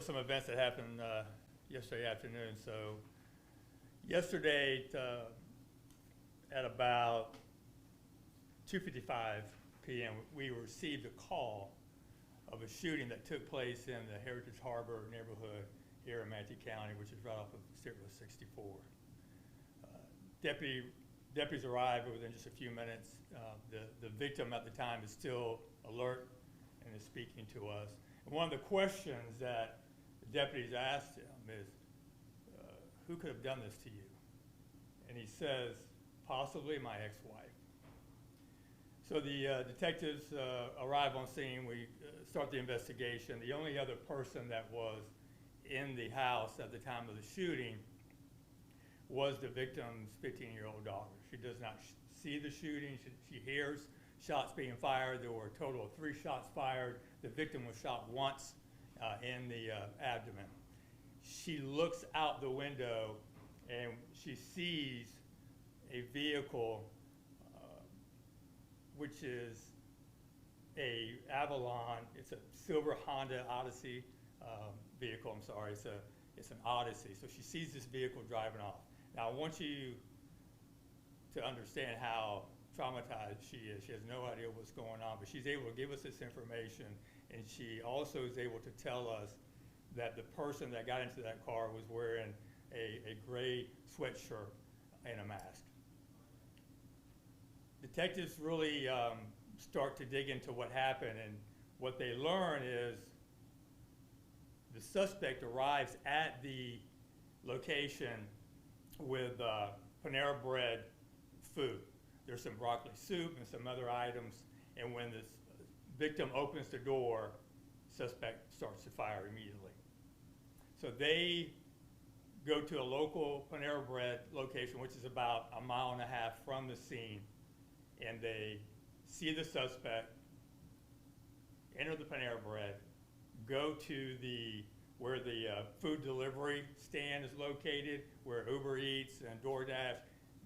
some events that happened yesterday afternoon. So yesterday at about 2:55 p.m. we received a call of a shooting that took place in the Heritage Harbor neighborhood here in Manatee County, which is right off of State Road 64. Deputies arrived within just a few minutes. The victim at the time is still alert and is speaking to us. And one of the questions that the deputies asked him is, who could have done this to you? And he says, possibly my ex-wife. So the detectives arrive on scene. We start the investigation. The only other person that was in the house at the time of the shooting was the victim's 15-year-old daughter. She does not see the shooting. She hears shots being fired. There were a total of 3 shots fired. The victim was shot once in the abdomen. She looks out the window and she sees a vehicle which is a Avalon. It's a silver Honda Odyssey vehicle. I'm sorry, it's an Odyssey. So she sees this vehicle driving off. Now I want you to understand how traumatized she is. She has no idea what's going on, but she's able to give us this information, and she also is able to tell us that the person that got into that car was wearing a gray sweatshirt and a mask. Detectives really start to dig into what happened, and what they learn is the suspect arrives at the location with Panera Bread food. There's some broccoli soup and some other items, and when the victim opens the door, suspect starts to fire immediately. So they go to a local Panera Bread location, which is about 1.5 miles from the scene, and they see the suspect, enter the Panera Bread, go to where the food delivery stand is located, where Uber Eats and DoorDash,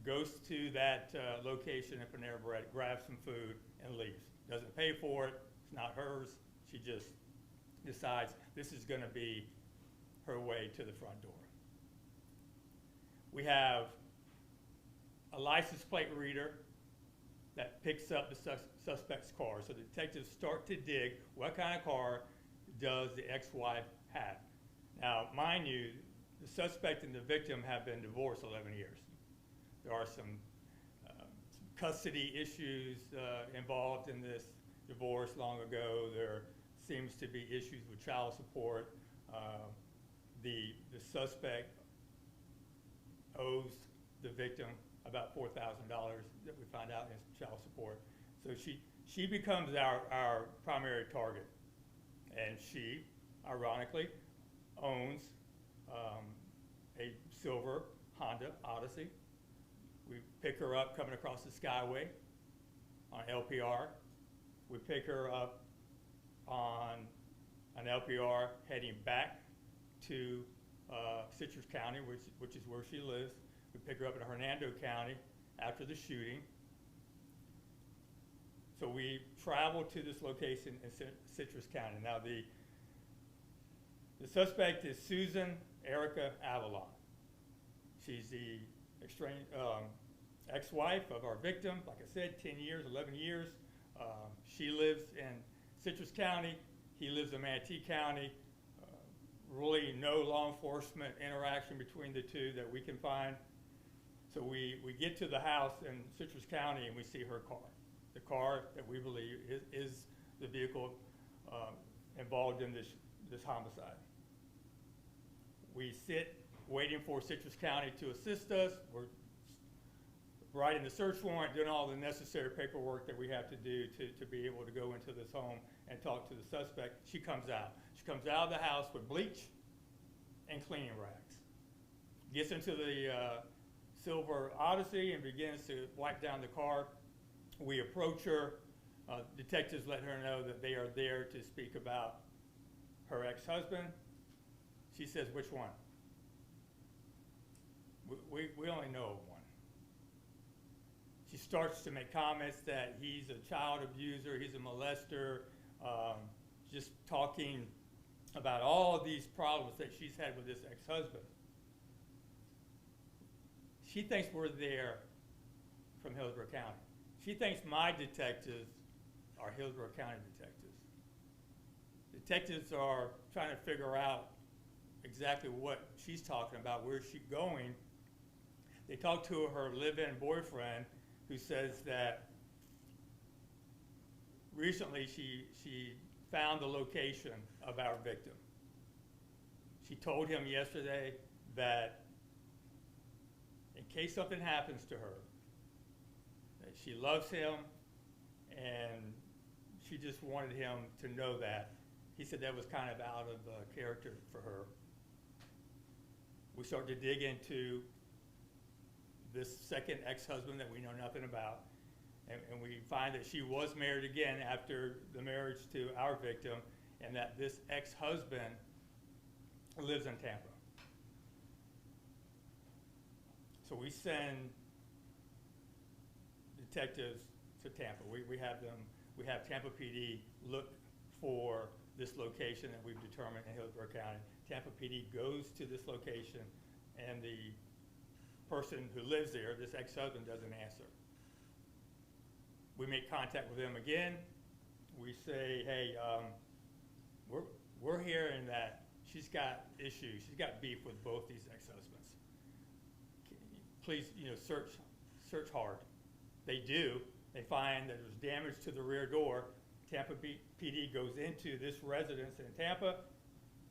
goes to that location at Panera Bread, grabs some food, and leaves. Doesn't pay for it, it's not hers. She just decides this is going to be her way to the front door. We have a license plate reader that picks up the suspect's car. So the detectives start to dig, what kind of car does the ex-wife have? Now, mind you, the suspect and the victim have been divorced 11 years. There are some custody issues involved in this divorce long ago. There seems to be issues with child support. The suspect owes the victim about $4,000 that we find out in child support. So she becomes our primary target. And she, ironically, owns a silver Honda Odyssey. We pick her up coming across the Skyway on LPR. We pick her up on an LPR heading back to Citrus County, which is where she lives. We pick her up in Hernando County after the shooting. So we travel to this location in Citrus County. Now the suspect is Susan Erica Avalon. She's the ex-wife of our victim. Like I said, 10 years, 11 years. She lives in Citrus County. He lives in Manatee County. Really no law enforcement interaction between the two that we can find. So we get to the house in Citrus County and we see her car. The car that we believe is the vehicle involved in this homicide. We sit waiting for Citrus County to assist us. We're writing the search warrant, doing all the necessary paperwork that we have to do to be able to go into this home and talk to the suspect. She comes out. She comes out of the house with bleach and cleaning rags. Gets into the silver Odyssey and begins to wipe down the car. We approach her. Detectives let her know that they are there to speak about her ex-husband. She says, which one? We only know of one. She starts to make comments that he's a child abuser, he's a molester, just talking about all of these problems that she's had with this ex-husband. She thinks we're there from Hillsborough County. She thinks my detectives are Hillsborough County detectives. Detectives are trying to figure out exactly what she's talking about, where she's going. They talked to her live-in boyfriend, who says that recently she found the location of our victim. She told him yesterday that in case something happens to her, that she loves him, and she just wanted him to know that. He said that was kind of out of character for her. We start to dig into this second ex-husband that we know nothing about, and we find that she was married again after the marriage to our victim, and that this ex-husband lives in Tampa. So we send detectives to Tampa. We have Tampa PD look for this location that we've determined in Hillsborough County. Tampa PD goes to this location, and the person who lives there, this ex-husband, doesn't answer. We make contact with them again. We say, hey, we're hearing that she's got issues. She's got beef with both these ex-husbands. Please, search hard. They do. They find that there's damage to the rear door. Tampa PD goes into this residence in Tampa.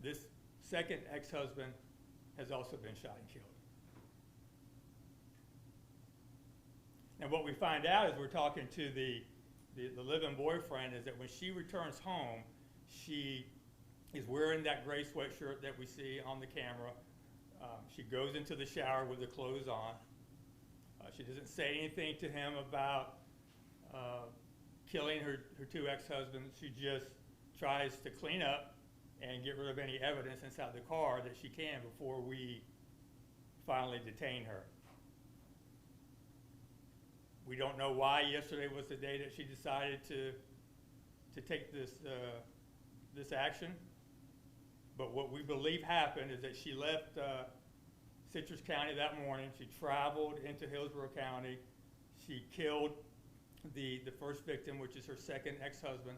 This second ex-husband has also been shot and killed. And what we find out as we're talking to the live-in boyfriend is that when she returns home, she is wearing that gray sweatshirt that we see on the camera. She goes into the shower with the clothes on. She doesn't say anything to him about killing her two ex-husbands. She just tries to clean up and get rid of any evidence inside the car that she can before we finally detain her. We don't know why yesterday was the day that she decided to take this action, but what we believe happened is that she left Citrus County that morning. She traveled into Hillsborough County. She killed the first victim, which is her second ex-husband.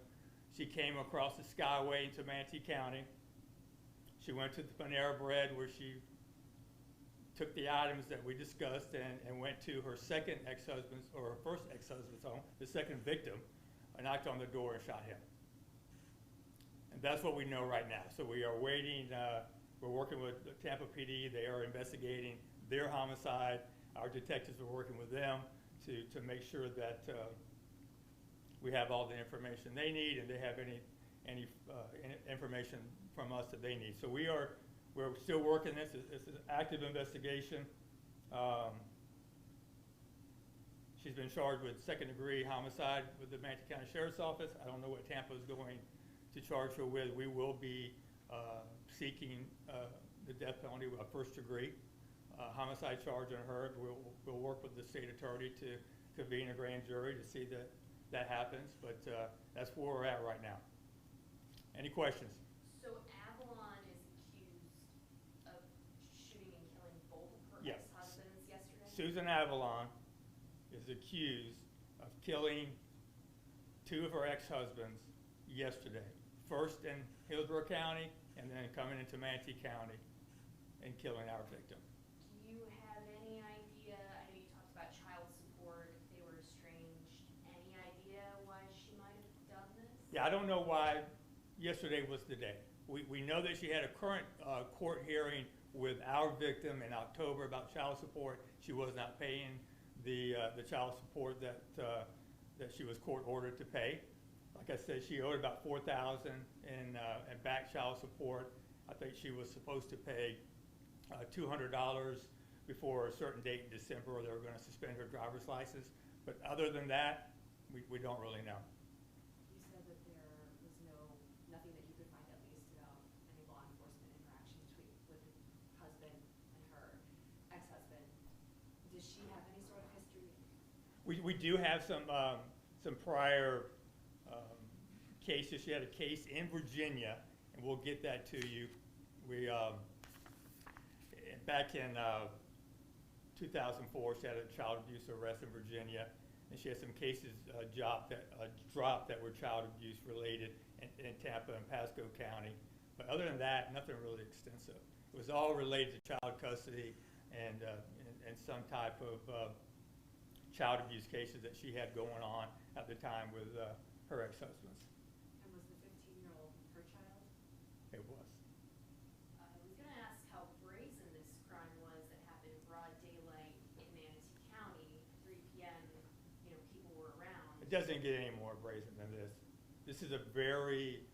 She came across the Skyway into Manatee County. She went to the Panera Bread, where she took the items that we discussed and went to her second ex-husband's, or her first ex-husband's home, the second victim, and knocked on the door and shot him. And that's what we know right now. So we are waiting. We're working with the Tampa PD. They are investigating their homicide. Our detectives are working with them to make sure that we have all the information they need, and they have any information from us that they need. So we're still working this. It's an active investigation. She's been charged with second-degree homicide with the Manatee County Sheriff's Office. I don't know what Tampa is going to charge her with. We will be seeking the death penalty with a first-degree homicide charge on her. We'll work with the state attorney to convene a grand jury to see that happens. But that's where we're at right now. Any questions? So Avalon is accused of shooting and killing both of her Yes. ex-husbands yesterday? Susan Avalon is accused of killing two of her ex-husbands yesterday. First in Hillsborough County, and then coming into Manatee County and killing our victim. Do you have any idea, I know you talked about child support, if they were estranged, any idea why she might have done this? Yeah, I don't know why yesterday was the day. We know that she had a current court hearing with our victim in October about child support. She was not paying the child support that she was court ordered to pay. Like I said, she owed about $4,000 in back child support. I think she was supposed to pay $200 before a certain date in December, or they were going to suspend her driver's license. But other than that, we don't really know. You said that there was nothing that you could find, at least, about any law enforcement interaction with the husband and her ex-husband. Does she have any sort of history? We do have some prior cases. She had a case in Virginia, and and we'll get that to you. We, back in 2004, she had a child abuse arrest in Virginia, and she had some cases dropped that were child abuse related in Tampa and Pasco County. But other than that, nothing really extensive. It was all related to child custody and some type of child abuse cases that she had going on at the time with her ex-husbands. And was the 15-year-old her child? It was. I was going to ask how brazen this crime was that happened in broad daylight in Manatee County, 3 p.m., people were around. It doesn't get any more brazen than this. This is a very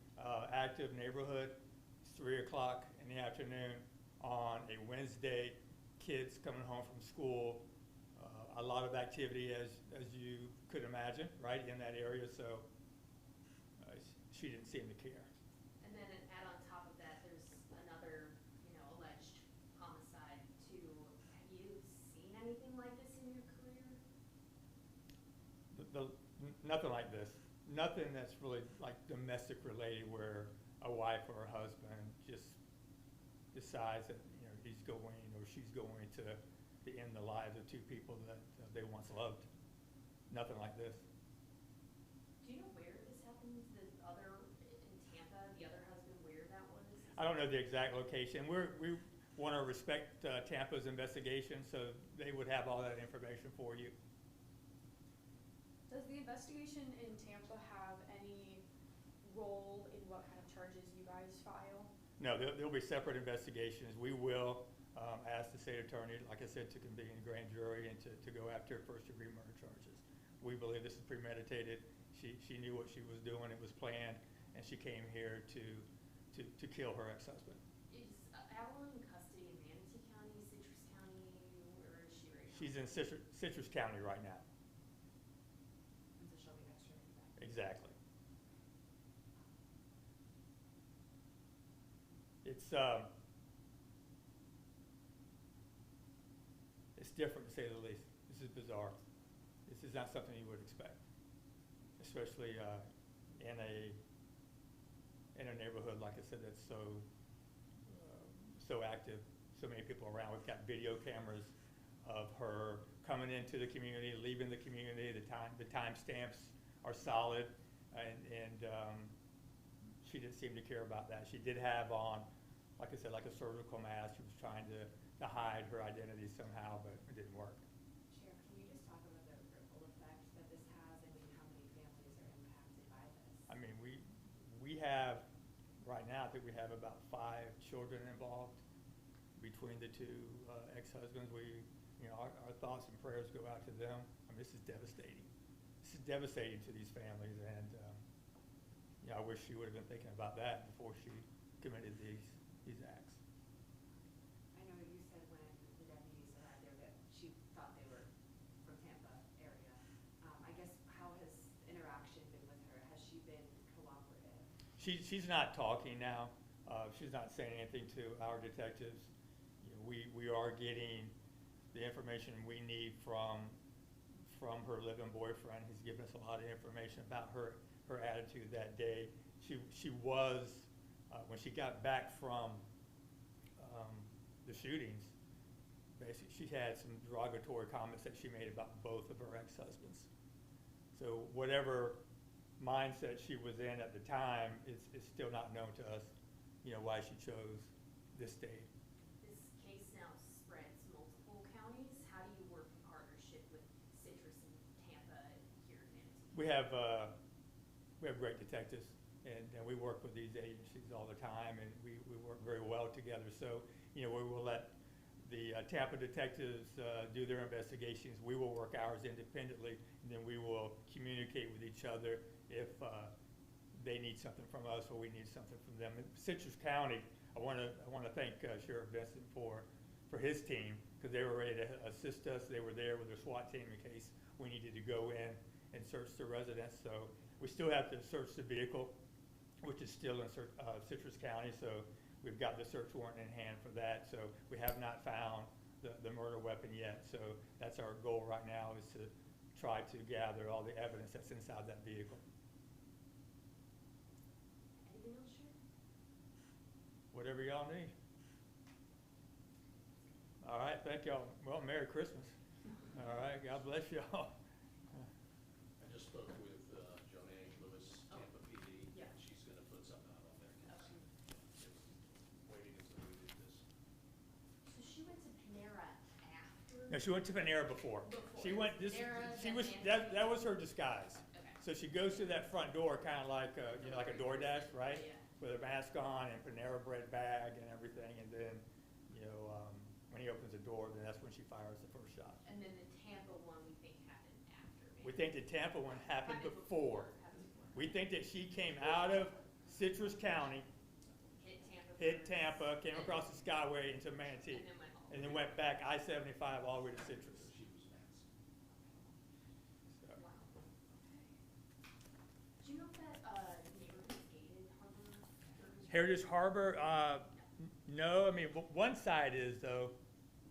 active neighborhood. It's 3 o'clock in the afternoon on a Wednesday. Kids coming home from school. A lot of activity, as you could imagine, right, in that area. So she didn't seem to care. And then add on top of that, there's another, alleged homicide too. Have you seen anything like this in your career? Nothing like this. Nothing that's really like domestic related, where a wife or a husband just decides that he's going or she's going to end the lives of two people that they once loved. Nothing like this. Do you know where this happened? The other in Tampa, the other husband, where that was? I don't know the exact location. We want to respect Tampa's investigation, so they would have all that information for you. Does the investigation in Tampa have any role in what kind of charges you guys file? No, there'll be separate investigations. We will ask the state attorney, like I said, to convene a grand jury and to go after first-degree murder charges. We believe this is premeditated. She knew what she was doing. It was planned, and she came here to kill her ex-husband. Is Avalon in custody in Manatee County, Citrus County? Where is she right now? She's in Citrus County right now. And so she'll be extradited back. Exactly. It's different, to say the least. This is bizarre. This is not something you would expect, especially in a neighborhood, like I said, that's so active, so many people around. We've got video cameras of her coming into the community, leaving the community. The time stamps are solid, and she didn't seem to care about that. She did have on, like I said, like a surgical mask. She was trying to hide her identity somehow, but it didn't work. Sheriff, can you just talk about the ripple effect that this has? I mean, how many families are impacted by this? I mean, we have, right now, I think we have about 5 children involved between the two ex-husbands. Our thoughts and prayers go out to them. I mean, this is devastating. This is devastating to these families, and I wish she would have been thinking about that before she committed these acts. I know you said when the deputies arrived there that she thought they were from Tampa area. I guess, how has interaction been with her? Has she been cooperative? She's not talking now. She's not saying anything to our detectives. We are getting the information we need from her living boyfriend. He's given us a lot of information about her attitude that day. She was, when she got back from the shootings, basically she had some derogatory comments that she made about both of her ex-husbands. So whatever mindset she was in at the time is still not known to us, why she chose this date. This case now spreads multiple counties. How do you work in partnership with Citrus and Tampa here in Manatee? We have great detectives, and we work with these agencies all the time, and we work very well together. So, we will let the Tampa detectives do their investigations. We will work ours independently, and then we will communicate with each other if they need something from us or we need something from them. In Citrus County, I want to thank Sheriff Vincent for his team, because they were ready to assist us. They were there with their SWAT team in case we needed to go in and search the residence. So we still have to search the vehicle, which is still in Citrus County. So we've got the search warrant in hand for that. So we have not found the murder weapon yet. So that's our goal right now, is to try to gather all the evidence that's inside that vehicle. Anything else, Sheriff? whatever y'all need. All right, thank y'all. Well, Merry Christmas. All right, God bless y'all. I just spoke with Joanne Lewis, Tampa PD. Yeah. She's gonna put something out on there. Okay. It's waiting until we do this. So she went to Panera after? No, she went to Panera before. She went, Panera, she then was, Manatee. that was her disguise. Okay. So she goes through that front door, kind of like, you know, like a DoorDash, right? Yeah. With her mask on and Panera bread bag and everything, and then, you know, when he opens the door, then that's when she fires the first shot. And then the Tampa one we think happened after. We think the Tampa one happened before. Happened before. We think that she came out of Citrus County, Hit Tampa. hit first, Tampa, came across the Skyway into Manatee, And then went home. and then went back I-75 all the way to Citrus. So she was masked. So, Wow. Okay. Do you know if that neighborhood is gated, Heritage Harbor, no, I mean, one side is though,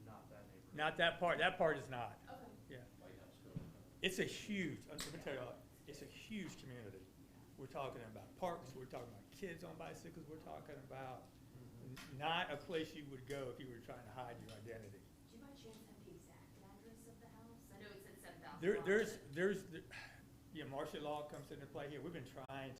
Not that neighborhood. not that part is not, Okay. yeah. White House Code. It's a huge, let me tell you, it's a huge community. We're talking about parks, we're talking about kids on bicycles, we're talking about not a place you would go if you were trying to hide your identity. Do you by chance have the exact address of the house? I know it said 7,000. There's, yeah, martial law comes into play here. We've been trying